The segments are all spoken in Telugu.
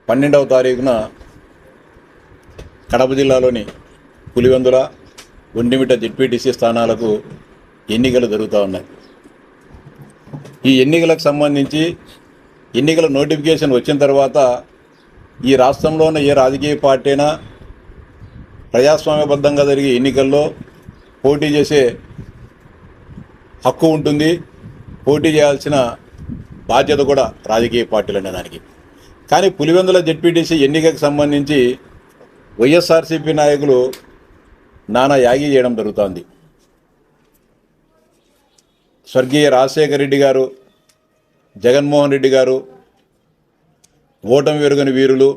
12వ తారీఖున కడప జిల్లాలోని పులివెందుల, ఒంటిమిట్ట జెడ్పీటీసీ స్థానాలకు ఎన్నికలు జరుగుతూ ఉన్నాయి. ఈ ఎన్నికలకు సంబంధించి ఎన్నికల నోటిఫికేషన్ వచ్చిన తర్వాత ఈ రాష్ట్రంలోని ఏ రాజకీయ పార్టీ అయినా ప్రజాస్వామ్యబద్ధంగా జరిగే ఎన్నికల్లో పోటీ చేసే హక్కు ఉంటుంది. పోటీ చేయాల్సిన బాధ్యత కూడా రాజకీయ పార్టీలు అనే దానికి. కానీ పులివెందుల జెడ్పీటీసీ ఎన్నికకు సంబంధించి వైఎస్ఆర్సీపీ నాయకులు నానా యాగి చేయడం జరుగుతోంది. స్వర్గీయ రాజశేఖర రెడ్డి గారు, జగన్మోహన్ రెడ్డి గారు ఓటమి వెరుగని వీరులు.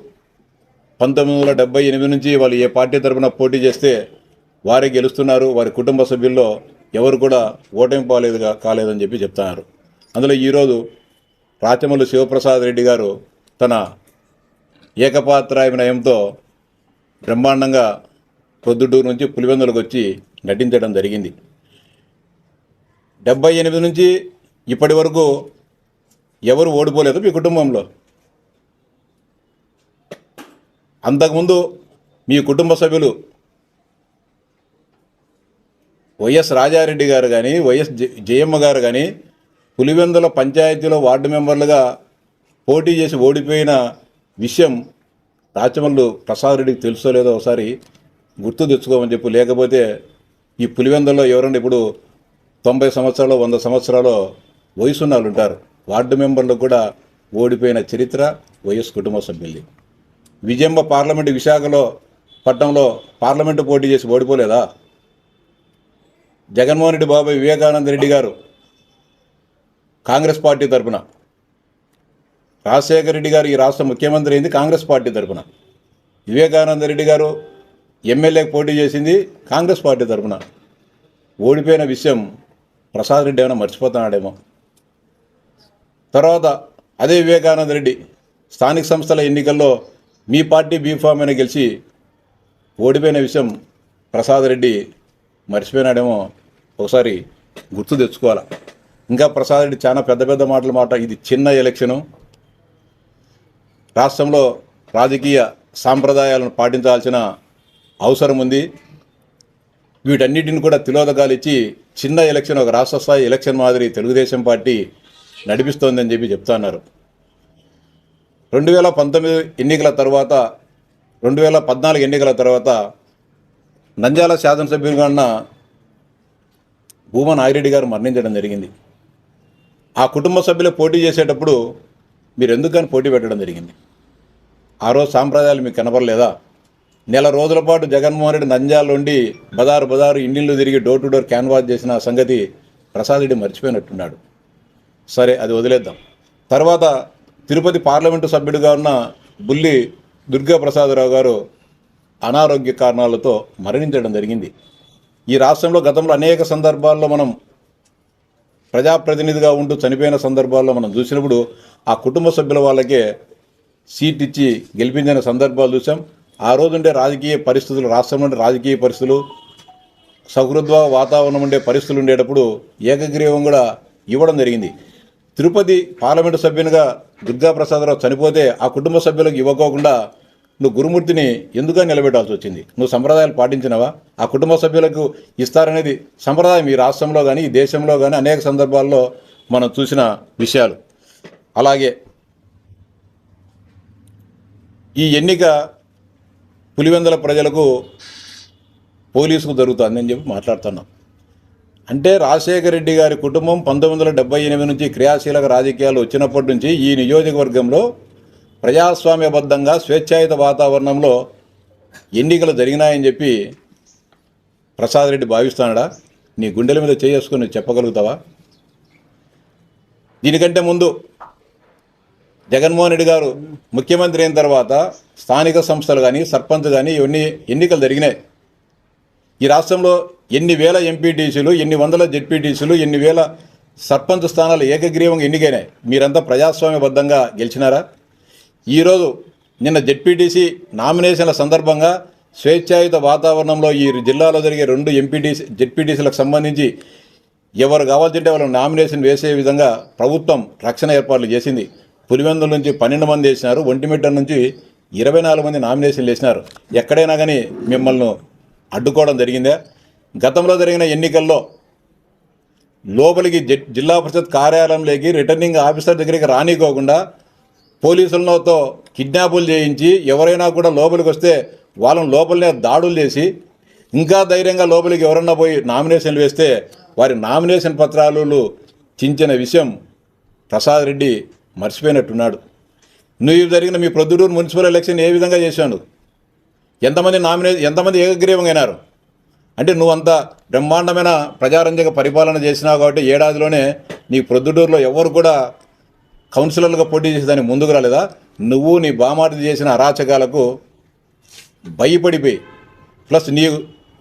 1978 నుంచి వాళ్ళు ఏ పార్టీ తరఫున పోటీ చేస్తే వారే గెలుస్తున్నారు. వారి కుటుంబ సభ్యుల్లో ఎవరు కూడా ఓటమి కాలేదని చెప్పి చెప్తున్నారు. అందులో ఈరోజు రాచమల్లు శివప్రసాద్ రెడ్డి గారు తన ఏకపాత్రాభినయంతో బ్రహ్మాండంగా ప్రొద్దుటూరు నుంచి పులివెందులకు వచ్చి నటించడం జరిగింది. 78 నుంచి ఇప్పటి వరకు ఎవరు ఓడిపోలేదు మీ కుటుంబంలో. అంతకుముందు మీ కుటుంబ సభ్యులు వైఎస్ రాజారెడ్డి గారు కానీ, వైఎస్ జయమ్మ గారు కానీ పులివెందుల పంచాయతీలో వార్డు మెంబర్లుగా పోటీ చేసి ఓడిపోయిన విషయం రాచమల్లు ప్రసాద్ రెడ్డికి తెలుసో లేదో ఒకసారి గుర్తు తెచ్చుకోమని చెప్పు. లేకపోతే ఈ పులివెందుల్లో ఎవరంటే ఇప్పుడు 90 సంవత్సరాలు 100 సంవత్సరాలు వయసున్న వాళ్ళు ఉంటారు. వార్డు మెంబర్లు కూడా ఓడిపోయిన చరిత్ర వైఎస్ కుటుంబ సభ్యుల్ని. విజయమ్మ పార్లమెంటు విశాఖలో పట్టణంలో పార్లమెంటు పోటీ చేసి ఓడిపోలేదా? జగన్మోహన్ రెడ్డి బాబాయ్ వివేకానంద రెడ్డి గారు కాంగ్రెస్ పార్టీ తరఫున, రాజశేఖర రెడ్డి గారు ఈ రాష్ట్ర ముఖ్యమంత్రి అయింది కాంగ్రెస్ పార్టీ తరఫున, వివేకానంద రెడ్డి గారు ఎమ్మెల్యేకి పోటీ చేసింది కాంగ్రెస్ పార్టీ తరఫున. ఓడిపోయిన విషయం ప్రసాద్ రెడ్డి ఏమైనా మర్చిపోతున్నాడేమో. తర్వాత అదే వివేకానంద రెడ్డి స్థానిక సంస్థల ఎన్నికల్లో మీ పార్టీ బీఫామ్ అయినా గెలిచి ఓడిపోయిన విషయం ప్రసాద్ రెడ్డి మర్చిపోయినాడేమో. ఒకసారి గుర్తు తెచ్చుకోవాలి. ఇంకా ప్రసాద్ రెడ్డి చాలా పెద్ద పెద్ద మాటలు ఇది చిన్న ఎలక్షను, రాష్ట్రంలో రాజకీయ సాంప్రదాయాలను పాటించాల్సిన అవసరం ఉంది, వీటన్నిటిని కూడా తిలోదకాలు ఇచ్చి చిన్న ఎలక్షన్ ఒక రాష్ట్ర స్థాయి ఎలక్షన్ మాదిరి తెలుగుదేశం పార్టీ నడిపిస్తోందని చెప్పి చెప్తున్నారు. 2019 ఎన్నికల తర్వాత 2014 ఎన్నికల తర్వాత నంద్యాల శాసనసభ్యులుగా ఉన్న భూమా నాగిరెడ్డి గారు మరణించడం జరిగింది. ఆ కుటుంబ సభ్యులు పోటీ చేసేటప్పుడు మీరు ఎందుకని పోటీ పెట్టడం జరిగింది? ఆ రోజు సాంప్రదాయాలు మీకు కనపడలేదా? నెల రోజుల పాటు జగన్మోహన్ రెడ్డి నంద్యాల నుండి బజారు ఇండిళ్ళు తిరిగి డోర్ టు డోర్ క్యాన్వాస్ చేసిన సంగతి ప్రసాద్ రెడ్డి మర్చిపోయినట్టున్నాడు. సరే, అది వదిలేద్దాం. తర్వాత తిరుపతి పార్లమెంటు సభ్యుడిగా ఉన్న బుల్లి దుర్గాప్రసాదరావు గారు అనారోగ్య కారణాలతో మరణించడం జరిగింది. ఈ రాష్ట్రంలో గతంలో అనేక సందర్భాల్లో మనం ప్రజాప్రతినిధిగా ఉంటూ చనిపోయిన సందర్భాల్లో మనం చూసినప్పుడు ఆ కుటుంబ సభ్యుల వాళ్ళకే సీట్ ఇచ్చి గెలిపించిన సందర్భాలు చూసాం. ఆ రోజుండే రాజకీయ పరిస్థితులు, రాష్ట్రంలో ఉండే రాజకీయ పరిస్థితులు, సహృద్భావ వాతావరణం ఉండే పరిస్థితులు ఉండేటప్పుడు ఏకగ్రీవం కూడా ఇవ్వడం జరిగింది. తిరుపతి పార్లమెంటు సభ్యునిగా దుర్గాప్రసాదరావు చనిపోతే ఆ కుటుంబ సభ్యులకు ఇవ్వకోకుండా నువ్వు గురుమూర్తిని ఎందుకని నిలబెట్టాల్సి వచ్చింది? నువ్వు సంప్రదాయాలు పాటించినవా? ఆ కుటుంబ సభ్యులకు ఇస్తారనేది సంప్రదాయం ఈ రాష్ట్రంలో కానీ ఈ దేశంలో కానీ అనేక సందర్భాల్లో మనం చూసిన విషయాలు. అలాగే ఈ ఎన్నిక పులివెందుల ప్రజలకు పోలీసుకు జరుగుతుందని చెప్పి మాట్లాడుతున్నాం. అంటే రాజశేఖర రెడ్డి గారి కుటుంబం 1978 నుంచి క్రియాశీలక రాజకీయాలు వచ్చినప్పటి నుంచి ఈ నియోజకవర్గంలో ప్రజాస్వామ్యబద్ధంగా స్వేచ్ఛాయుత వాతావరణంలో ఎన్నికలు జరిగినాయని చెప్పి ప్రసాద్ రెడ్డి భావిస్తున్నాడా? నీ గుండెల మీద చేసుకుని చెప్పగలుగుతావా? దీనికంటే ముందు జగన్మోహన్ రెడ్డి గారు ముఖ్యమంత్రి అయిన తర్వాత స్థానిక సంస్థలు కానీ సర్పంచ్ కానీ ఇవన్నీ ఎన్నికలు జరిగినాయి. ఈ రాష్ట్రంలో ఎన్ని వేల ఎంపీటీసీలు, ఎన్ని వందల జెడ్పీటీసీలు, ఎన్ని వేల సర్పంచ్ స్థానాలు ఏకగ్రీవంగా ఎన్నికైనాయి. మీరంతా ప్రజాస్వామ్యబద్ధంగా గెలిచినారా? ఈరోజు నిన్న జెడ్పీటీసీ నామినేషన్ల సందర్భంగా స్వేచ్ఛాయుత వాతావరణంలో ఈ జిల్లాలో జరిగే 2 జెడ్పీటీసీలకు సంబంధించి ఎవరు కావాల్సింటే వాళ్ళని నామినేషన్ వేసే విధంగా ప్రభుత్వం రక్షణ ఏర్పాట్లు చేసింది. పులివెందుల నుంచి 12 మంది వేసినారు, ఒంటిమిట్ట నుంచి 24 మంది నామినేషన్లు వేసినారు. ఎక్కడైనా కానీ మిమ్మల్ని అడ్డుకోవడం జరిగిందా? గతంలో జరిగిన ఎన్నికల్లో లోపలికి జిల్లా పరిషత్ కార్యాలయంలోకి రిటర్నింగ్ ఆఫీసర్ దగ్గరికి రానికోకుండా పోలీసులతో కిడ్నాపులు చేయించి ఎవరైనా కూడా లోపలికి వస్తే వాళ్ళని లోపలనే దాడులు చేసి ఇంకా ధైర్యంగా లోపలికి ఎవరన్నా పోయి నామినేషన్లు వేస్తే వారి నామినేషన్ పత్రాలు చించిన విషయం ప్రసాద్ రెడ్డి మర్చిపోయినట్టున్నాడు. నువ్వు జరిగిన మీ ప్రొద్దుటూరు మున్సిపల్ ఎలక్షన్ ఏ విధంగా చేశాను? ఎంతమంది ఏకగ్రీవంగా అయినారు? అంటే నువ్వంత బ్రహ్మాండమైన ప్రజారంజక పరిపాలన చేసినావు కాబట్టి ఏడాదిలోనే నీ ప్రొద్దుటూరులో ఎవరు కూడా కౌన్సిలర్లుగా పోటీ చేసేదానికి ముందుకు రాలేదా? నువ్వు నీ బామార్ది చేసిన అరాచకాలకు భయపడిపోయి ప్లస్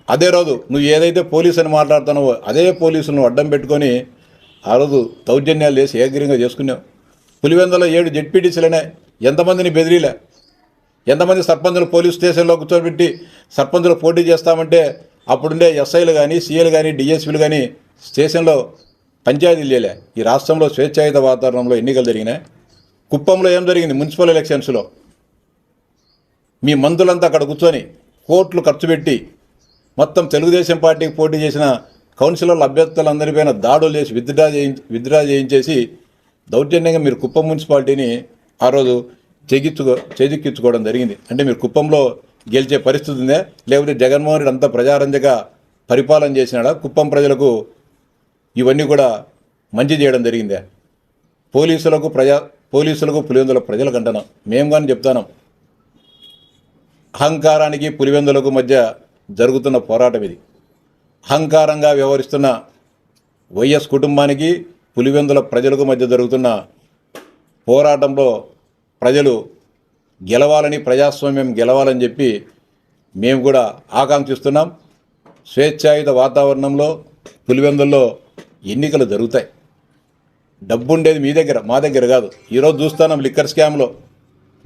అదే రోజు నువ్వు ఏదైతే పోలీసు అని మాట్లాడుతున్నావో అదే పోలీసులను అడ్డం పెట్టుకొని ఆ రోజు దౌర్జన్యాలు చేసి ఏకగ్రీవంగా చేసుకున్నావు. పులివెందులో 7 జెడ్పీటీసీలనే ఎంతమందిని బెదిరీలే? ఎంతమంది సర్పంచులు పోలీస్ స్టేషన్లో కూర్చోబెట్టి సర్పంచులు పోటీ చేస్తామంటే అప్పుడుండే ఎస్ఐలు కానీ సీఏలు కానీ డిఎస్పీలు కానీ స్టేషన్లో పంచాయతీలు చేయలే. ఈ రాష్ట్రంలో స్వేచ్ఛాయుత వాతావరణంలో ఎన్నికలు జరిగినాయి. కుప్పంలో ఏం జరిగింది? మున్సిపల్ ఎలక్షన్స్లో మీ మంత్రులంతా అక్కడ కూర్చొని కోట్లు ఖర్చు పెట్టి మొత్తం తెలుగుదేశం పార్టీకి పోటీ చేసిన కౌన్సిలర్ల అభ్యర్థులందరిపైన దాడులు చేసి విత్డ్రా చేయించేసి దౌర్జన్యంగా మీరు కుప్పం మున్సిపాలిటీని ఆ రోజు చేజిక్కించుకోవడం జరిగింది. అంటే మీరు కుప్పంలో గెలిచే పరిస్థితి ఉందే? లేకపోతే జగన్మోహన్ రెడ్డి అంతా ప్రజారంజక పరిపాలన చేసినాడా? కుప్పం ప్రజలకు ఇవన్నీ కూడా మంచి చేయడం జరిగిందే? పోలీసులకు పులివెందుల ప్రజలకు అంటున్నాం, మేము కానీ చెప్తాను, అహంకారానికి పులివెందులకు మధ్య జరుగుతున్న పోరాటం ఇది. అహంకారంగా వ్యవహరిస్తున్న వైఎస్ కుటుంబానికి పులివెందుల ప్రజలకు మధ్య జరుగుతున్న పోరాటంలో ప్రజలు గెలవాలని, ప్రజాస్వామ్యం గెలవాలని చెప్పి మేము కూడా ఆకాంక్షిస్తున్నాం. స్వేచ్ఛాయుత వాతావరణంలో పులివెందుల్లో ఎన్నికలు జరుగుతాయి. డబ్బు ఉండేది మీ దగ్గర, మా దగ్గర కాదు. ఈరోజు చూస్తున్నాం లిక్కర్ స్కామ్లో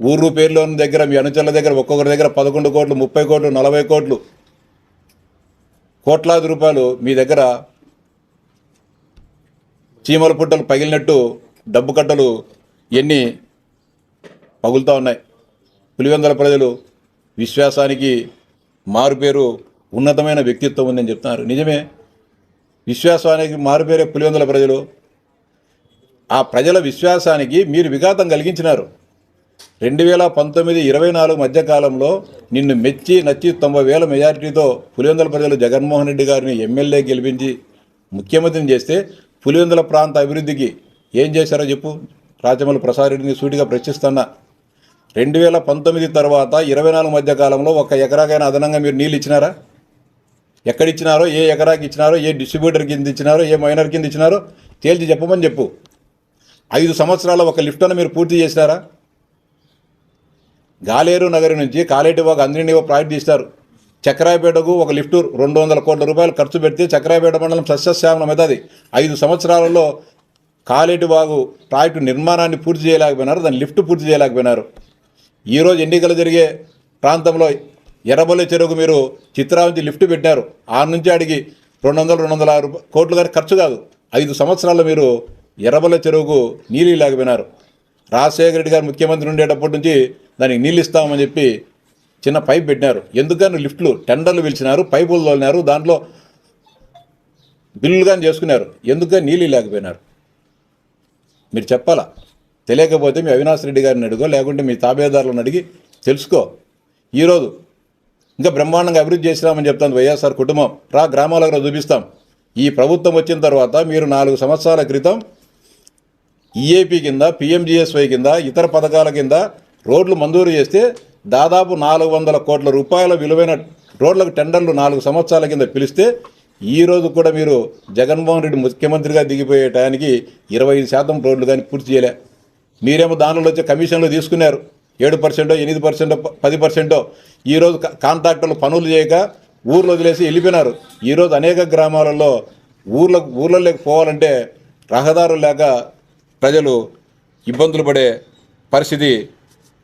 ఊరు పేర్లోని దగ్గర మీ అనుచరుల దగ్గర ఒక్కొక్కరి దగ్గర 11 కోట్లు, 30 కోట్లు, 40 కోట్లు, కోట్లాది రూపాయలు మీ దగ్గర చీమల పుట్టలు పగిలినట్టు డబ్బు కట్టలు ఎన్ని పగులుతూ ఉన్నాయి. పులివెందుల ప్రజలు విశ్వాసానికి మారుపేరు ఉన్నతమైన వ్యక్తిత్వం ఉందని చెప్తున్నారు. నిజమే, విశ్వాసానికి మారుపేరే పులివెందుల ప్రజలు. ఆ ప్రజల విశ్వాసానికి మీరు విఘాతం కలిగించినారు. 2019-24 మధ్యకాలంలో నిన్ను మెచ్చి నచ్చి 90,000 మెజారిటీతో పులివెందుల ప్రజలు జగన్మోహన్ రెడ్డి గారిని ఎమ్మెల్యే గెలిపించి ముఖ్యమంత్రిని చేస్తే పులివెందుల ప్రాంత అభివృద్ధికి ఏం చేశారో చెప్పు. రాచమల్లి ప్రసాద్ రెడ్డిని సూటిగా ప్రశ్నిస్తున్నా. 2019 తర్వాత 24 మధ్యకాలంలో 1 ఎకరాకైనా అదనంగా మీరు నీళ్ళు ఇచ్చినారా? ఎక్కడిచ్చినారో, ఏ ఎకరాకి ఇచ్చినారో, ఏ డిస్ట్రిబ్యూటర్ కింద ఇచ్చినారో, ఏ మైనర్ కింద ఇచ్చినారో తేల్చి చెప్పమని చెప్పు. 5 సంవత్సరాల 1 లిఫ్ట్ను మీరు పూర్తి చేసినారా? గాలేరు నగరి నుంచి కాలేటివాగు అందరినీ ప్రాజెక్ట్ తీస్తారు. చక్రాయపేటకు 1 లిఫ్టు 200 కోట్ల రూపాయలు ఖర్చు పెడితే చక్రాయపేట మండలం సస్యశ్యామలమవుతుంది. 5 సంవత్సరాలలో కాలేటివాగు ప్రాజెక్టు నిర్మాణాన్ని పూర్తి చేయలేకపోయినారు, దాని లిఫ్ట్ పూర్తి చేయలేకపోయినారు. ఈరోజు ఎన్నికలు జరిగే ప్రాంతంలో ఎర్రబొల్లి చెరువుకు మీరు చిత్రావంతి లిఫ్ట్ పెట్టారు. ఆ నుంచి అడిగి 200-206 కోట్లు కానీ ఖర్చు కాదు. 5 సంవత్సరాల్లో మీరు ఎర్రబొల్లి చెరువుకు నీళ్ళు లేకపోయినారు. రాజశేఖర రెడ్డి గారు ముఖ్యమంత్రి ఉండేటప్పటి నుంచి దానికి నీళ్ళు ఇస్తామని చెప్పి చిన్న పైప్ పెట్టినారు. ఎందుకని లిఫ్ట్లు టెండర్లు పిలిచినారు, పైపులు తోలినారు, దాంట్లో బిల్లులు కానీ చేసుకున్నారు. ఎందుకని నీళ్ళు లేకపోయినారు? మీరు చెప్పాలా. తెలియకపోతే మీ అవినాష్ రెడ్డి గారిని అడుగో, లేకుంటే మీ తాబేదారులను అడిగి తెలుసుకో. ఈరోజు ఇంకా బ్రహ్మాండంగా అభివృద్ధి చేసినామని చెప్తాను వైఎస్ఆర్ కుటుంబం. గ్రామాలకు చూపిస్తాం. ఈ ప్రభుత్వం వచ్చిన తర్వాత మీరు 4 సంవత్సరాల క్రితం ఈఏపీ కింద, పిఎంజిఎస్వై కింద, ఇతర పథకాల కింద రోడ్లు మంజూరు చేస్తే దాదాపు 400 కోట్ల రూపాయల విలువైన రోడ్లకు టెండర్లు 4 సంవత్సరాల కింద పిలిస్తే ఈరోజు కూడా మీరు జగన్మోహన్ రెడ్డి ముఖ్యమంత్రిగా దిగిపోయే టయానికి 25% రోడ్లు కానీ పూర్తి చేయలే. మీరేమో దానిలో వచ్చే కమిషన్లు తీసుకున్నారు. 7%, 8%, 10%. ఈరోజు కాంట్రాక్టర్లు పనులు చేయక ఊర్లో వదిలేసి వెళ్ళిపోయినారు. ఈరోజు అనేక గ్రామాలలో ఊర్లలోకి పోవాలంటే రహదారులు లేక ప్రజలు ఇబ్బందులు పడే పరిస్థితి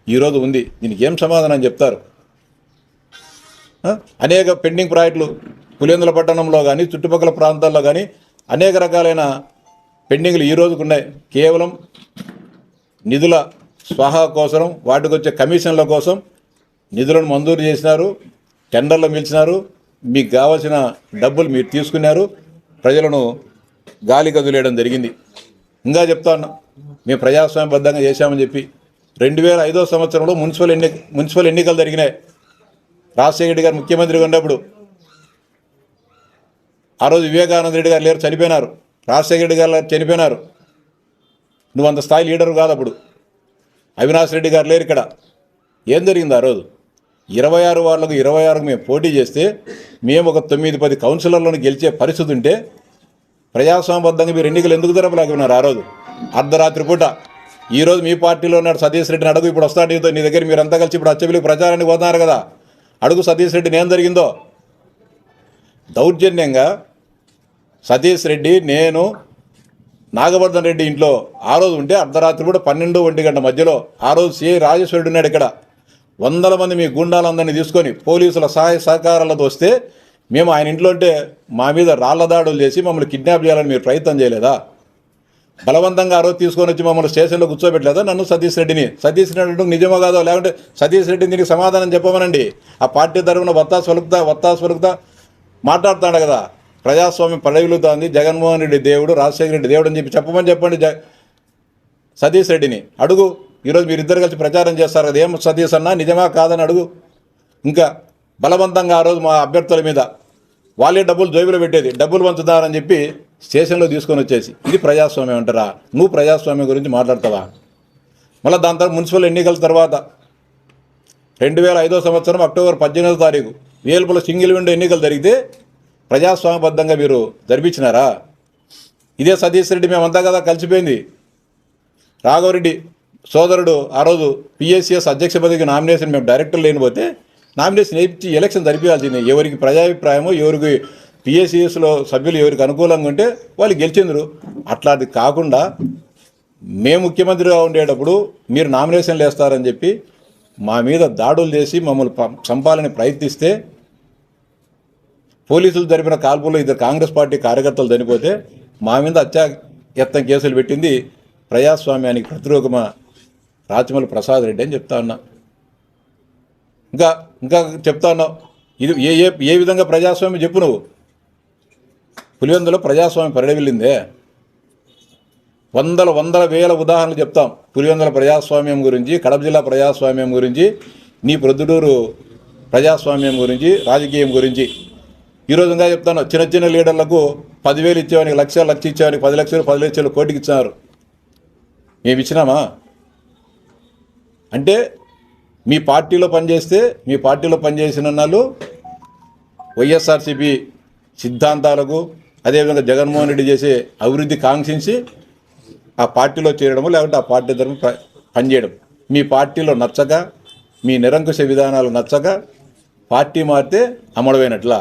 ఈరోజు ఉంది. దీనికి ఏం సమాధానం చెప్తారు? అనేక పెండింగ్ ప్రాజెక్టులు పులివెందుల పట్టణంలో కానీ చుట్టుపక్కల ప్రాంతాల్లో కానీ అనేక రకాలైన పెండింగ్లు ఈ రోజుకు ఉన్నాయి. కేవలం నిధుల స్వాహా కోసం, వాటికి వచ్చే కమిషన్ల కోసం నిధులను మంజూరు చేసినారు, టెండర్లు పిలిచినారు, మీకు కావాల్సిన డబ్బులు మీరు తీసుకున్నారు, ప్రజలను గాలి కదిలేయడం జరిగింది. ఇంకా చెప్తా ఉన్నా, మేము ప్రజాస్వామ్యబద్ధంగా చేశామని చెప్పి 2005 సంవత్సరంలో మున్సిపల్ ఎన్నికలు జరిగినాయి. రాజశేఖర రెడ్డి గారు ముఖ్యమంత్రిగా ఉన్నప్పుడు ఆ రోజు వివేకానంద రెడ్డి గారు లేరు, చనిపోయినారు. రాజశేఖర రెడ్డి గారు చనిపోయినారు. నువ్వు అంత స్థాయి లీడరు కాదు అప్పుడు. అవినాష్ రెడ్డి గారు లేరు ఇక్కడ. ఏం జరిగింది ఆ రోజు? 26 వార్డులకు 26కు మేము పోటీ చేస్తే మేము ఒక 9-10 కౌన్సిలర్లను గెలిచే పరిస్థితి ఉంటే ప్రజాస్వామ్యబద్ధంగా మీరు ఎన్నికలు ఎందుకు జరపలేకున్నారు? ఆ రోజు అర్ధరాత్రి పూట. ఈరోజు మీ పార్టీలో ఉన్నాడు సతీష్ రెడ్డిని అడుగు, ఇప్పుడు వస్తాడు నీ దగ్గర, మీరంతా కలిసి ఇప్పుడు అచ్చబిల్లికి ప్రచారానికి పోతున్నారు కదా, అడుగు సతీష్ రెడ్డిని ఏం జరిగిందో. దౌర్జన్యంగా సతీష్ రెడ్డి, నేను, నాగవర్ధన్ రెడ్డి ఇంట్లో ఆ రోజు ఉంటే అర్ధరాత్రి కూడా 12-1 గంట మధ్యలో ఆ రోజు సిఐ రాజేశ్వరుడు ఉన్నాడు ఇక్కడ. 100 మంది మీ గుండాలందరినీ తీసుకొని పోలీసుల సహాయ సహకారాలతో వస్తే మేము ఆయన ఇంట్లో ఉంటే మా మీద రాళ్ల దాడులు చేసి మమ్మల్ని కిడ్నాప్ చేయాలని మీరు ప్రయత్నం చేయలేదా? బలవంతంగా ఆ రోజు తీసుకొని వచ్చి మమ్మల్ని స్టేషన్లో కూర్చోబెట్టలేదా నన్ను, సతీష్ రెడ్డిని? సతీష్ రెడ్డి నిజమో కాదో, లేకుంటే సతీష్ రెడ్డిని దీనికి సమాధానం చెప్పమనండి. ఆ పార్టీ తరఫున వత్తాసు పలుకుతా మాట్లాడుతాడు కదా, ప్రజాస్వామ్యం పడగలుగుతుంది, జగన్మోహన్ రెడ్డి దేవుడు, రాజశేఖర రెడ్డి దేవుడు అని చెప్పండి సతీష్ రెడ్డిని అడుగు. ఈరోజు మీరిద్దరు కలిసి ప్రచారం చేస్తారు కదా, ఏం సతీష్ అన్నా నిజమా కాదని అడుగు. ఇంకా బలవంతంగా ఆ రోజు మా అభ్యర్థుల మీద వాళ్ళే డబ్బులు జోబులో పెట్టేది, డబ్బులు పంచుతారని చెప్పి స్టేషన్లో తీసుకొని వచ్చేసి, ఇది ప్రజాస్వామ్యం అంటారా? నువ్వు ప్రజాస్వామ్యం గురించి మాట్లాడతావా? మళ్ళీ దాని తర్వాత మున్సిపల్ ఎన్నికల తర్వాత 2005 సంవత్సరం అక్టోబర్ 18వ తారీఖు వేల్పుల సింగిల్ విండో ఎన్నికలు జరిగితే ప్రజాస్వామ్యబద్ధంగా మీరు జరిపించినారా? ఇదే సతీష్ రెడ్డి మేమంతా కదా కలిసిపోయింది. రాఘవరెడ్డి సోదరుడు ఆ రోజు పిఎస్సిఎస్ అధ్యక్ష పదవికి నామినేషన్ మేము డైరెక్టర్ లేనిపోతే నామినేషన్ ఇచ్చి ఎలక్షన్ జరిపించాల్సింది. ఎవరికి ప్రజాభిప్రాయమో, ఎవరికి పిఎస్సిఎస్లో సభ్యులు ఎవరికి అనుకూలంగా ఉంటే వాళ్ళు గెలిచిందరు. అట్లాంటిది కాకుండా మేము ముఖ్యమంత్రిగా ఉండేటప్పుడు మీరు నామినేషన్లు వేస్తారని చెప్పి మా మీద దాడులు చేసి మమ్మల్ని చంపాలని ప్రయత్నిస్తే, పోలీసులు జరిపిన కాల్పుల్లో 2 కాంగ్రెస్ పార్టీ కార్యకర్తలు చనిపోతే మా మీద హత్యాయత్నం కేసులు పెట్టింది ప్రజాస్వామ్యానికి ప్రతిరూపమా రాచమల్లి ప్రసాద్ రెడ్డి అని చెప్తా ఉన్నా. ఇంకా చెప్తా ఉన్నావు. ఇది ఏ విధంగా ప్రజాస్వామ్యం చెప్పు నువ్వు. పులివెందులో ప్రజాస్వామ్యం పరిడవిల్లిందే. వందల వేల ఉదాహరణలు చెప్తాం పులివెందుల ప్రజాస్వామ్యం గురించి, కడప జిల్లా ప్రజాస్వామ్యం గురించి, నీ ప్రొద్దుటూరు ప్రజాస్వామ్యం గురించి, రాజకీయం గురించి. ఈరోజు ఇంకా చెప్తాను, చిన్న లీడర్లకు 10,000 ఇచ్చేవానికి లక్ష ఇచ్చేవానికి 10 లక్షలు 10 లక్షలు కోటికి ఇచ్చినారు. మేము ఇచ్చినామా? అంటే మీ పార్టీలో పనిచేసిన వాళ్ళు వైఎస్ఆర్సీపీ సిద్ధాంతాలకు, అదేవిధంగా జగన్మోహన్ రెడ్డి చేసే అభివృద్ధి కాంక్షించి ఆ పార్టీలో చేరడము, లేకుంటే ఆ పార్టీ తరఫున పనిచేయడం. మీ పార్టీలో నచ్చక, మీ నిరంకుశ విధానాలు నచ్చక పార్టీ మారితే అమడమైనట్లా?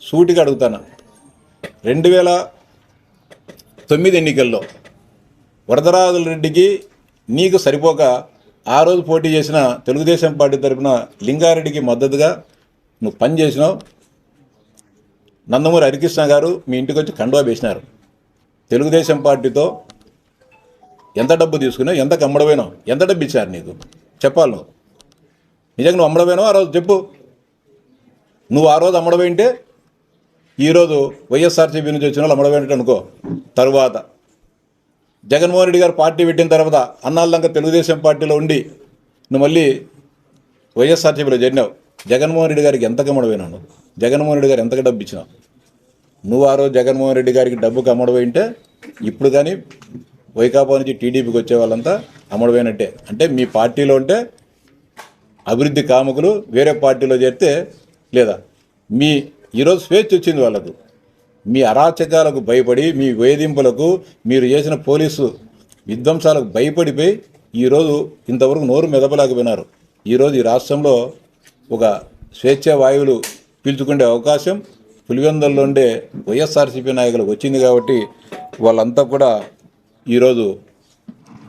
సూటిగా అడుగుతాను. 2009 ఎన్నికల్లో వరదరాజుల రెడ్డికి నీకు సరిపోక ఆ రోజు పోటీ చేసిన తెలుగుదేశం పార్టీ తరఫున లింగారెడ్డికి మద్దతుగా నువ్వు పనిచేసినావు. నందమూరి హరికృష్ణ గారు మీ ఇంటికి వచ్చి కండువా వేసినారు. తెలుగుదేశం పార్టీతో ఎంత డబ్బు తీసుకున్నావు, ఎంత అమ్మడపోయినావు, ఎంత డబ్బు ఇచ్చారు నీకు చెప్పాలి. నువ్వు నిజంగా నువ్వు అమ్మడపోయినావు ఆ రోజు చెప్పు. నువ్వు ఆ రోజు అమ్మడపోయింటే ఈరోజు వైఎస్ఆర్సీపీ నుంచి వచ్చిన వాళ్ళు అమ్మడపోయినట్టు అనుకో. తరువాత జగన్మోహన్ రెడ్డి గారు పార్టీ పెట్టిన తర్వాత అన్నాళ్ళంక తెలుగుదేశం పార్టీలో ఉండి నువ్వు మళ్ళీ వైఎస్ఆర్సీపీలో చేరినావు. జగన్మోహన్ రెడ్డి గారికి ఎంత కమ్మడపోయినావు నువ్వు? జగన్మోహన్ రెడ్డి గారు ఎంతగా డబ్బు ఇచ్చినావు నువ్వు? ఆ రోజు జగన్మోహన్ రెడ్డి గారికి డబ్బుకి అమ్మడపోయింటే ఇప్పుడు కానీ వైకాపా నుంచి టీడీపీకి వచ్చే వాళ్ళంతా అమ్మడపోయినట్టే. అంటే మీ పార్టీలో ఉంటే అభివృద్ధి కాముకులు, వేరే పార్టీలో చేరితే లేదా. మీ ఈరోజు స్వేచ్ఛ వచ్చింది వాళ్ళకు. మీ అరాచకాలకు భయపడి, మీ వేధింపులకు, మీరు చేసిన పోలీసు విధ్వంసాలకు భయపడిపోయి ఈరోజు ఇంతవరకు నోరు మెదపలేకపోయినారు. ఈరోజు ఈ రాష్ట్రంలో ఒక స్వేచ్ఛ వాయువులు పీల్చుకునే అవకాశం పులివెందుల్లో ఉండే వైఎస్ఆర్సీపీ నాయకులకు వచ్చింది. కాబట్టి వాళ్ళంతా కూడా ఈరోజు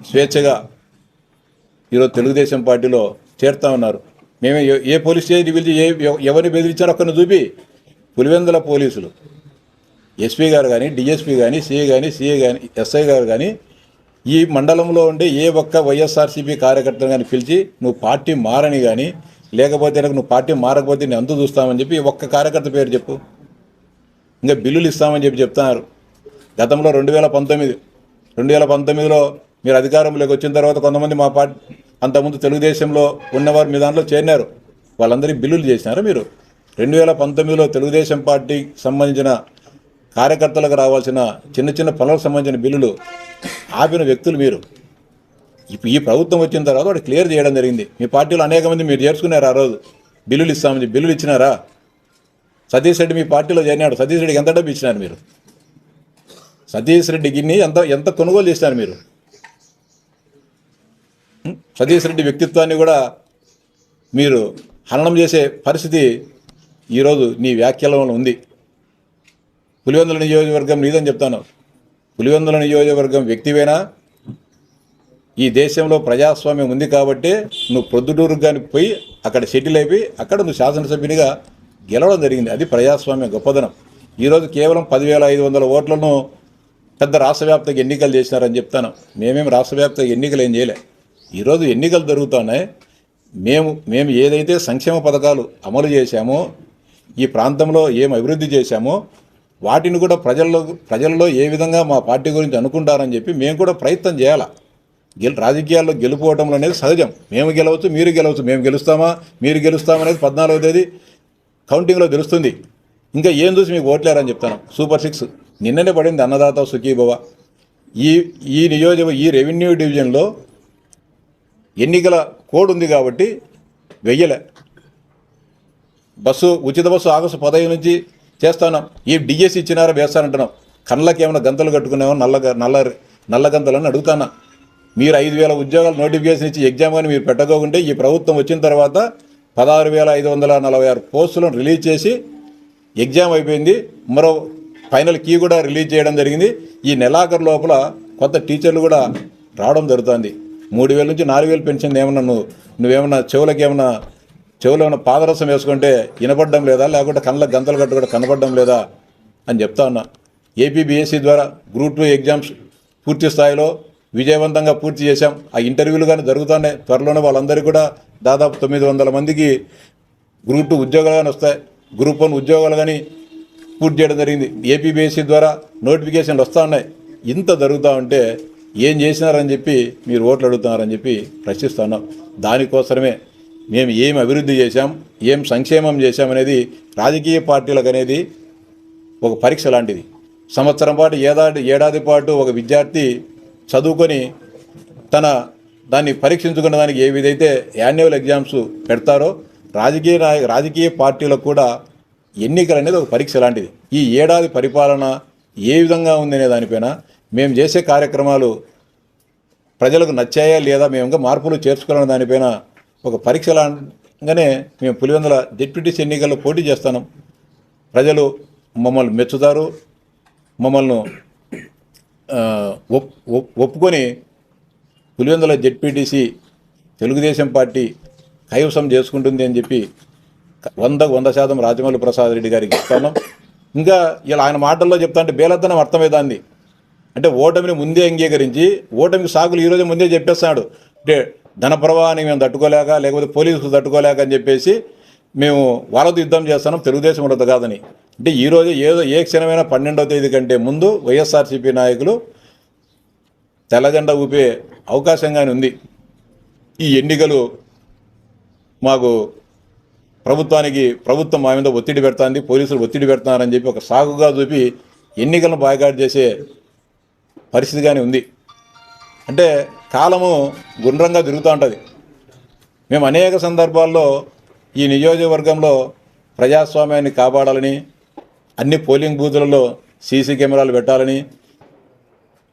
స్వేచ్ఛగా ఈరోజు తెలుగుదేశం పార్టీలో చేరుతా ఉన్నారు. మేమే ఏ పోలీస్ స్టేషన్ పిలిచి ఎవరిని బెదిరించారో ఒక్కరిని చూపి. పులివెందుల పోలీసులు ఎస్పీ గారు కానీ, డిఎస్పీ కానీ, సిఐ కానీ, ఎస్ఐ గారు కానీ ఈ మండలంలో ఉండే ఏ ఒక్క వైఎస్ఆర్సీపీ కార్యకర్తను కానీ పిలిచి నువ్వు పార్టీ మారని కానీ లేకపోతే నువ్వు పార్టీ మారకపోతే నేను అంతు చూస్తామని చెప్పి ఒక్క కార్యకర్త పేరు చెప్పు. ఇంకా బిల్లులు ఇస్తామని చెప్పి చెప్తున్నారు. గతంలో 2019లో మీరు అధికారంలోకి వచ్చిన తర్వాత కొంతమంది మా పార్టీ అంతకుముందు తెలుగుదేశంలో ఉన్నవారు మీ దాంట్లో చేరినారు, వాళ్ళందరికీ బిల్లులు చేసినారా మీరు? 2019లో తెలుగుదేశం పార్టీకి సంబంధించిన కార్యకర్తలకు రావాల్సిన చిన్న చిన్న పనులకు సంబంధించిన బిల్లులు ఆపిన వ్యక్తులు మీరు. ఇప్పుడు ఈ ప్రభుత్వం వచ్చిన తర్వాత వాడు క్లియర్ చేయడం జరిగింది. మీ పార్టీలో అనేక మంది మీరు చేర్చుకున్నారు. ఆ రోజు బిల్లులు ఇస్తామని బిల్లులు ఇచ్చినారా? సతీష్ రెడ్డి మీ పార్టీలో చేరినాడు. సతీష్ రెడ్డికి ఎంత డబ్బు ఇచ్చినారు మీరు? సతీష్ రెడ్డికి ఎంత కొనుగోలు చేసినారు మీరు? సతీష్ రెడ్డి వ్యక్తిత్వాన్ని కూడా మీరు హననం చేసే పరిస్థితి ఈరోజు నీ వ్యాఖ్యలో ఉంది. పులివెందుల నియోజకవర్గం నీదని చెప్తాను. పులివెందుల నియోజకవర్గం వ్యక్తివేనా? ఈ దేశంలో ప్రజాస్వామ్యం ఉంది కాబట్టి నువ్వు ప్రొద్దుటూరుకు కానీ పోయి అక్కడ సెటిల్ అయిపోయి అక్కడ నువ్వు శాసనసభ్యునిగా గెలవడం జరిగింది. అది ప్రజాస్వామ్యం గొప్పదనం. ఈరోజు కేవలం 10,500 ఓట్లను పెద్ద రాష్ట్రవ్యాప్తంగా ఎన్నికలు చేసినారని చెప్తాను. మేమేం రాష్ట్రవ్యాప్తంగా ఎన్నికలు ఏం చేయలే. ఈరోజు ఎన్నికలు జరుగుతున్నాయి. మేము ఏదైతే సంక్షేమ పథకాలు అమలు చేశామో, ఈ ప్రాంతంలో ఏం అభివృద్ధి చేశామో వాటిని కూడా ప్రజల్లో ఏ విధంగా మా పార్టీ గురించి అనుకుంటారని చెప్పి మేము కూడా ప్రయత్నం చేయాలా. రాజకీయాల్లో గెలుపోవటం అనేది సహజం. మేము గెలవచ్చు, మీరు గెలవచ్చు. మేము గెలుస్తామా మీరు గెలుస్తామనేది 14వ తేదీ కౌంటింగ్లో తెలుస్తుంది. ఇంకా ఏం చూసి మీకు ఓట్లేరని చెప్తాను. సూపర్ 6 నిన్ననే పడింది అన్నదాత సుఖీభవ. ఈ రెవెన్యూ డివిజన్లో ఎన్నికల కోడ్ ఉంది కాబట్టి వెయ్యలే. ఉచిత బస్సు ఆగస్టు 15 నుంచి చేస్తున్నాం. ఈ డిఎస్సి ఇచ్చినారా వేస్తానంటున్నాం. కళ్ళకి ఏమైనా గంతలు కట్టుకున్నామో నల్ల గంతలని అడుగుతానా. మీరు 5,000 ఉద్యోగాలు నోటిఫికేషన్ ఇచ్చి ఎగ్జామ్ కానీ మీరు పెట్టకోకుంటే ఈ ప్రభుత్వం వచ్చిన తర్వాత 16,546 పోస్టులను రిలీజ్ చేసి ఎగ్జామ్ అయిపోయింది. మరో ఫైనల్ కీ కూడా రిలీజ్ చేయడం జరిగింది. ఈ నెలాఖరు లోపల కొత్త టీచర్లు కూడా రావడం జరుగుతుంది. 3,000 నుంచి 4,000 పెన్షన్ ఏమన్నా నువ్వేమన్నా చెవులో ఏమన్నా పాదరసం వేసుకుంటే వినపడడం లేదా, లేకుంటే కళ్ళకు గంతలు కట్టు కూడా కనపడడం లేదా అని చెప్తా ఉన్నా. ఏపీబీఎస్సీ ద్వారా గ్రూప్ 2 ఎగ్జామ్స్ పూర్తి స్థాయిలో విజయవంతంగా పూర్తి చేశాం. ఆ ఇంటర్వ్యూలు కానీ జరుగుతున్నాయి. త్వరలోనే వాళ్ళందరికీ కూడా దాదాపు 900 మందికి గ్రూప్ 2 ఉద్యోగాలు కానీ వస్తాయి. గ్రూప్ 1 ఉద్యోగాలు కానీ పూర్తి చేయడం జరిగింది. ఏపీబీఎస్సీ ద్వారా నోటిఫికేషన్లు వస్తూ ఉన్నాయి. ఇంత జరుగుతూ ఉంటే ఏం చేసినారని చెప్పి మీరు ఓట్లు అడుగుతున్నారని చెప్పి ప్రశ్నిస్తున్నాం. దానికోసమే మేము ఏం అభివృద్ధి చేశాం, ఏం సంక్షేమం చేశామనేది రాజకీయ పార్టీలకు అనేది ఒక పరీక్ష లాంటిది. సంవత్సరం పాటు ఏడాది పాటు ఒక విద్యార్థి చదువుకొని దాన్ని పరీక్షించుకున్న దానికి ఏ విధైతే యాన్యువల్ ఎగ్జామ్స్ పెడతారో రాజకీయ పార్టీలకు కూడా ఎన్నికలు అనేది ఒక పరీక్ష లాంటిది. ఈ ఏడాది పరిపాలన ఏ విధంగా ఉందనే దానిపైన మేము చేసే కార్యక్రమాలు ప్రజలకు నచ్చాయా లేదా, మేము ఇంకా మార్పులు చేర్చుకోవాలనే దానిపైన ఒక పరీక్ష లాగానే మేము పులివెందుల జెడ్పీటీసీ ఎన్నికల్లో పోటీ చేస్తున్నాం. ప్రజలు మమ్మల్ని మెచ్చుతారు, మమ్మల్ని ఒప్పుకొని పులివెందుల జెడ్పీటీసీ తెలుగుదేశం పార్టీ కైవసం చేసుకుంటుంది అని చెప్పి 100% రాజమౌళి ప్రసాద్ రెడ్డి గారికి ఇస్తున్నాం. ఇంకా ఇలా ఆయన మాటల్లో చెప్తా అంటే బేలతనం అర్థమవుతుంది. అంటే ఓటమిని ముందే అంగీకరించి ఓటమికి సాకులు ఈరోజు ముందే చెప్పేస్తున్నాడు. అంటే ధన ప్రవాహాన్ని మేము తట్టుకోలేక, లేకపోతే పోలీసులు తట్టుకోలేక అని చెప్పేసి మేము వాళ్ళతో యుద్ధం చేస్తున్నాం, తెలుగుదేశం వాళ్ళతో కాదని. అంటే ఈరోజు ఏ క్షణమైనా 12వ తేదీ కంటే ముందు వైఎస్ఆర్సీపీ నాయకులు తెల్లజెండా ఊపే అవకాశంగానే ఉంది. ఈ ఎన్నికలు మాకు ప్రభుత్వం మా మీద ఒత్తిడి పెడుతుంది, పోలీసులు ఒత్తిడి పెడుతున్నారని చెప్పి ఒక సాగుగా చూపి ఎన్నికలను బాయ్కాట్ చేసే పరిస్థితిగానే ఉంది. అంటే కాలము గుండ్రంగా తిరుగుతూ ఉంటుంది. మేము అనేక సందర్భాల్లో ఈ నియోజకవర్గంలో ప్రజాస్వామ్యాన్ని కాపాడాలని, అన్ని పోలింగ్ బూతులలో సీసీ కెమెరాలు పెట్టాలని,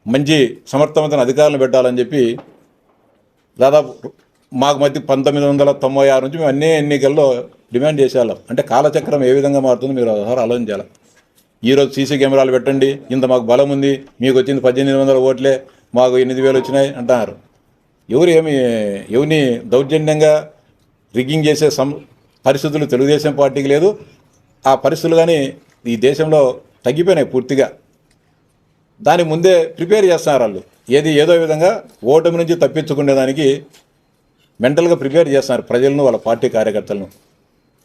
మంచి సమర్థవంతమైన అధికారులను పెట్టాలని చెప్పి దాదాపు మాకు మధ్య 1996 నుంచి మేము అన్ని ఎన్నికల్లో డిమాండ్ చేసేవాళ్ళం. అంటే కాలచక్రం ఏ విధంగా మారుతుందో మీరు ఒకసారి ఆలోచించాలి. ఈరోజు సీసీ కెమెరాలు పెట్టండి, ఇంత మాకు బలం ఉంది, మీకు వచ్చింది 1800 ఓట్లే, మాకు 8,000 వచ్చినాయి అంటున్నారు. ఎవరిని దౌర్జన్యంగా రిగ్గింగ్ చేసే పరిస్థితులు తెలుగుదేశం పార్టీకి లేదు. ఆ పరిస్థితులు కానీ ఈ దేశంలో తగ్గిపోయినాయి పూర్తిగా. దాని ముందే ప్రిపేర్ చేస్తున్నారు వాళ్ళు. ఏదో విధంగా ఓటమి నుంచి తప్పించుకునేదానికి మెంటల్గా ప్రిపేర్ చేస్తున్నారు ప్రజలను, వాళ్ళ పార్టీ కార్యకర్తలను.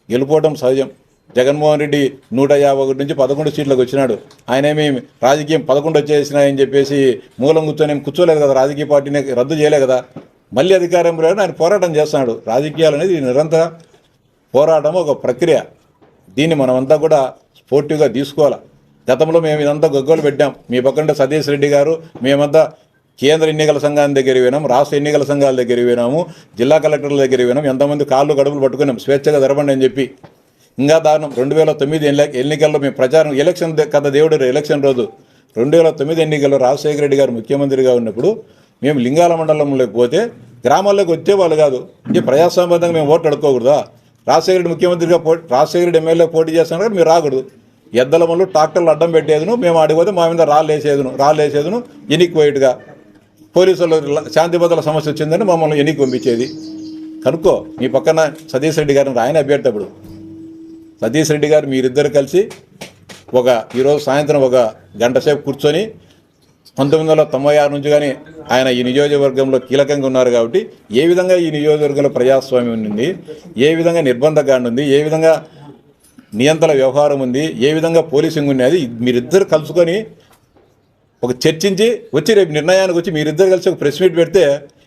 గెలుపోవడం సహజం. జగన్మోహన్ రెడ్డి 151 నుంచి 11 సీట్లకు వచ్చినాడు. ఆయనేమి రాజకీయం 11 వచ్చేసినాయని చెప్పేసి మూలం కూర్చోలేదు కదా, రాజకీయ పార్టీని రద్దు చేయలే కదా. మళ్ళీ అధికారంలో ఆయన పోరాటం చేస్తున్నాడు. రాజకీయాలు అనేది నిరంతర పోరాటం, ఒక ప్రక్రియ. దీన్ని మనమంతా కూడా స్పోర్టివ్గా తీసుకోవాలి. గతంలో మేము ఇదంతా గగ్గోలు పెట్టాం. మీ పక్కన సతీష్ రెడ్డి గారు, మేమంతా కేంద్ర ఎన్నికల సంఘాన్ని దగ్గరికి పోయినాం, రాష్ట్ర ఎన్నికల సంఘాల దగ్గరికి పోయినాము, జిల్లా కలెక్టర్ల దగ్గరికి పోయినాం, ఎంతమంది కాళ్ళు గడుపులు పట్టుకున్నాం స్వేచ్ఛగా జరపండి అని చెప్పి. ఇంకా దారుణం, 2009 ఎన్నికల్లో మేము ప్రచారం, ఎలక్షన్ కథ దేవుడు, ఎలక్షన్ రోజు 2009 ఎన్నికల్లో రాజశేఖర రెడ్డి గారు ముఖ్యమంత్రిగా ఉన్నప్పుడు మేము లింగాల మండలంలోకి పోతే గ్రామాల్లోకి వచ్చేవాళ్ళు కాదు. అంటే ప్రజాస్వామ్యంగా మేము ఓట్లు అడుక్కోకూడదా? రాజశేఖర రెడ్డి ముఖ్యమంత్రిగా రాజశేఖర రెడ్డి ఎమ్మెల్యే పోటీ చేస్తున్నారు కదా, మీరు రాకూడదు. ఎద్దల వల్ల ట్రాక్టర్లు అడ్డం పెట్టేదును, మేము ఆడిపోతే మా మీద రాళ్ళు వేసేదును ఎన్నికపోయేట్టుగా. పోలీసులు శాంతి భద్రతల సమస్య వచ్చిందని మమ్మల్ని ఎన్నికి పంపించేది. కనుక్కో మీ పక్కన సతీష్ రెడ్డి గారిని ఆయన అభ్యర్థి. అప్పుడు సతీష్ రెడ్డి గారు మీరిద్దరు కలిసి ఈరోజు సాయంత్రం 1 గంట సేపు కూర్చొని 1996 నుంచి కానీ ఆయన ఈ నియోజకవర్గంలో కీలకంగా ఉన్నారు కాబట్టి ఏ విధంగా ఈ నియోజకవర్గంలో ప్రజాస్వామ్యం ఉంది, ఏ విధంగా నిర్బంధకాండ ఉంది, ఏ విధంగా నియంత్రణ వ్యవహారం ఉంది, ఏ విధంగా పోలీసింగ్ ఉన్నది, మీరిద్దరు కలుసుకొని చర్చించి వచ్చి రేపు నిర్ణయానికి వచ్చి మీరిద్దరు కలిసి ఒక ప్రెస్ మీట్ పెడితే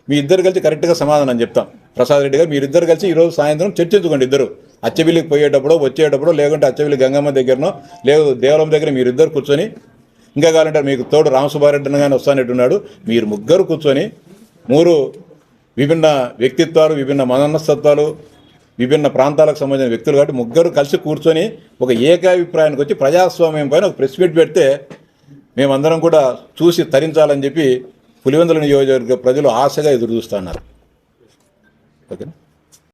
మీ ఇద్దరు కలిసి కరెక్ట్గా సమాధానం చెప్తాం. ప్రసాద్ రెడ్డి గారు మీరిద్దరు కలిసి ఈరోజు సాయంత్రం చర్చించుకోండి. ఇద్దరు అచ్చబిల్లికి పోయేటప్పుడు వచ్చేటప్పుడు, లేకుంటే అచ్చబిల్లి గంగమ్మ దగ్గరనో లేదు దేవాలయం దగ్గర మీరిద్దరు కూర్చొని, ఇంకా కావాలంటే మీకు తోడు రామసుబ్బారెడ్డి కానీ వస్తానట్టున్నాడు, మీరు ముగ్గురు కూర్చొని 3 విభిన్న వ్యక్తిత్వాలు, విభిన్న మనస్తత్వాలు, విభిన్న ప్రాంతాలకు సంబంధించిన వ్యక్తులు కాబట్టి ముగ్గురు కలిసి కూర్చొని ఒక ఏకాభిప్రాయానికి వచ్చి ప్రజాస్వామ్యం పైన ఒక ప్రెస్ మీట్ పెడితే మేమందరం కూడా చూసి తరించాలని చెప్పి పులివెందుల నియోజకవర్గ ప్రజలు ఆశగా ఎదురు చూస్తున్నారు. ఓకేనా?